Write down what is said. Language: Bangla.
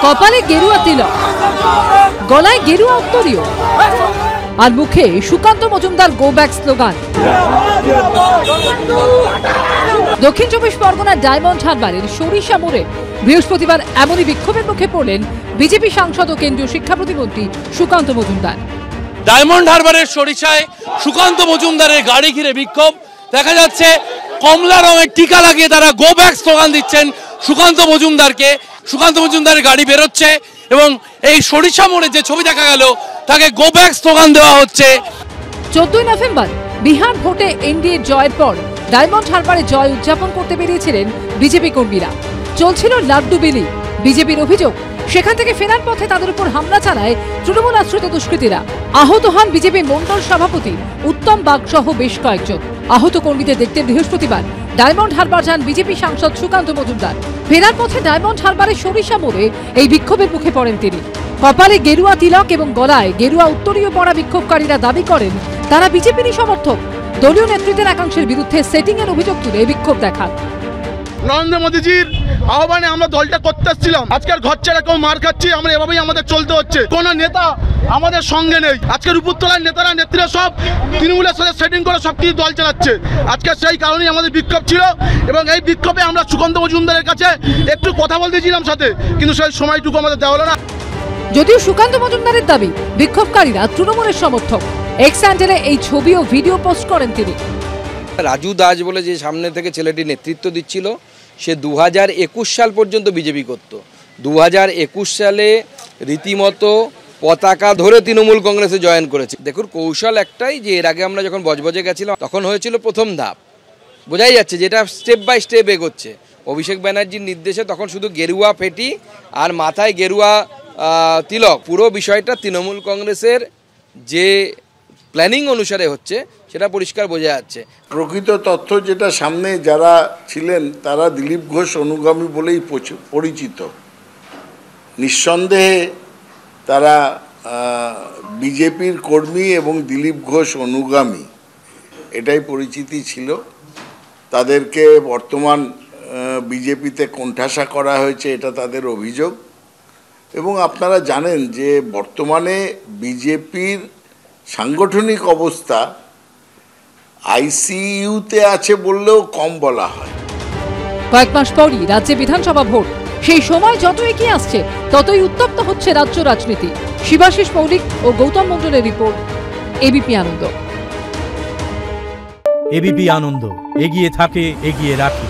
কপালে গেরুয়া তিলক, গলায় গেরুয়া উত্তরীয়, আর মুখে Sukanta Majumdar go back slogan. দক্ষিণ চব্বিশ পরগনার ডায়মন্ড হারবারের সরিষা মোড়ে বৃহস্পতিবার এমনই বিক্ষোভের মুখে পড়লেন বিজেপি সাংসদ ও কেন্দ্রীয় শিক্ষা প্রতিমন্ত্রী সুকান্ত মজুমদার। ডায়মন্ড হারবারের সরিষায় সুকান্ত মজুমদারের গাড়ি ঘিরে বিক্ষোভ দেখা যাচ্ছে। কমলা রঙের টিকা লাগিয়ে তারা গো ব্যাক স্লোগান দিচ্ছেন সুকান্ত মজুমদারকে। সুকান্ত মজুমদারের গাড়ি বেরোচ্ছে এবং এই সরিষা মোড়ে যে ছবি দেখা গেল তাকে গো ব্যাক স্লোগান দেওয়া হচ্ছে। 14 নভেম্বর বিহার ভোটে এনডিএ জয়ের পর ডায়মন্ড হারবারে জয় উদযাপন করতে বেরিয়েছিলেন বিজেপি কর্মীরা। চলছিল লাড্ডু বিলি। বিজেপির অভিযোগ, সেখান থেকে ফেরার পথে তাদের উপর হামলা চালায় তৃণমূল আশ্রিত দুষ্কৃতীরা। আহত হন বিজেপি মন্ডল সভাপতি উত্তম বাগ সহ বেশ কয়েকজন। আহত কর্মীদের দেখতে বৃহস্পতিবার ডায়মন্ড হারবার যান বিজেপি সাংসদ সুকান্ত মজুমদার। ফেরার পথে ডায়মন্ড হারবারের সরিষা মোড়ে এই বিক্ষোভের মুখে পড়েন তিনি। কপালে গেরুয়া তিলক এবং গলায় গেরুয়া উত্তরীয় পরা বিক্ষোভকারীরা দাবি করেন তারা বিজেপিরই সমর্থক। দলীয় নেতৃত্বের একাংশের বিরুদ্ধে সেটিং এর অভিযোগ তুলে বিক্ষোভ দেখান। নরেন্দ্র মোদীজির আহ্বানে আমরা দলটা করতে আসছিলাম। আজকের ঘর ছেড়ে কেউ মার খাচ্ছি, আমরা এভাবেই আমাদের চলতে হচ্ছে। কোন নেতা আমাদের সঙ্গে নেই। আজকের উপরতলার নেতারা নেত্রীরা সব তৃণমূলের সাথে সেটিং করে সবকিছু দল চালাচ্ছে। আজকে সেই কারণেই আমাদের বিক্ষোভ ছিল এবং এই বিক্ষোভে আমরা সুকান্ত মজুমদারের কাছে একটু কথা বলতেছিলাম সাথে, কিন্তু সেই সময়টুকু আমাদের দেওয়া হলো না। যদিও সুকান্ত মজুমদারের দাবি বিক্ষোভকারীরা তৃণমূলের সমর্থক। এক্স হ্যান্ডেলে এই ছবি ও ভিডিও পোস্ট করেন তিনি। রাজু দাস বলে যে সামনে থেকে ছেলেটি নেতৃত্ব দিচ্ছিল, সে 2021 সাল পর্যন্ত বিজেপি করত। 2021 সালে রীতিমতো পতাকা ধরে তৃণমূল কংগ্রেসে জয়েন করেছে। দেখুন, কৌশল একটাই যে এর আগে আমরা যখন বজবজে গেছিলাম তখন হয়েছিল প্রথম ধাপ, বোঝাই যাচ্ছে যেটা স্টেপ বাই স্টেপ এগোচ্ছে। অভিষেক ব্যানার্জির নির্দেশে তখন শুধু গেরুয়া ফেটি আর মাথায় গেরুয়া তিলক, পুরো বিষয়টা তৃণমূল কংগ্রেসের যে প্ল্যানিং অনুসারে হচ্ছে সেটা পরিষ্কার বোঝা যাচ্ছে। প্রকৃত তথ্য যেটা সামনে যারা ছিলেন তারা দিলীপ ঘোষ অনুগামী বলেই পরিচিত। নিঃসন্দেহে তারা বিজেপির কর্মী এবং দিলীপ ঘোষ অনুগামী, এটাই পরিচিতি ছিল। তাদেরকে বর্তমান বিজেপিতে কোণঠাসা করা হয়েছে, এটা তাদের অভিযোগ। এবং আপনারা জানেন যে বর্তমানে বিজেপির সাংগঠনিক অবস্থা আইসিইউতে আছে বললেও কম বলা হয়। কয়েক মাস পরই রাজ্যে বিধানসভা ভোট। সেই সময় যত এগিয়ে আসছে ততই উত্তপ্ত হচ্ছে রাজ্য রাজনীতি। শিবাশিস মৌলিক ও গৌতম মণ্ডলের রিপোর্ট, এবিপি আনন্দ। এবিপি আনন্দ, এগিয়ে থাকে, এগিয়ে রাখে।